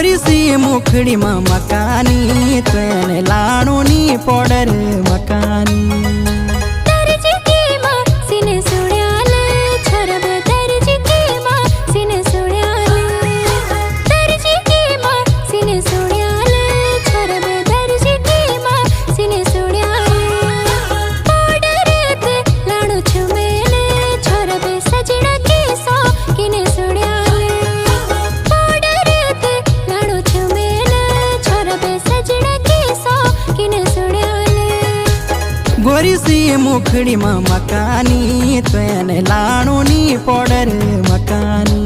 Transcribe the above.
गोरी सी मुखड़ी में मकानी तेने लाणोनी पौडर मकानी दर्जी की मां सीने सुण्याल छोरब दर्जी की मां सीने सुण्याल दर्जी की मां सीने सुण्याल छोरब दर्जी की मां सीने सुण्याल पौडर ते लाणो छुमेले छोरब सजना की सो किने सुण्याल पौडर ते लाणो छुमेले छोरब सजना की सो किने सुण्याल गोरी सी मुखड़ी में मकानी तेने लाणोनी पौडर मकानी।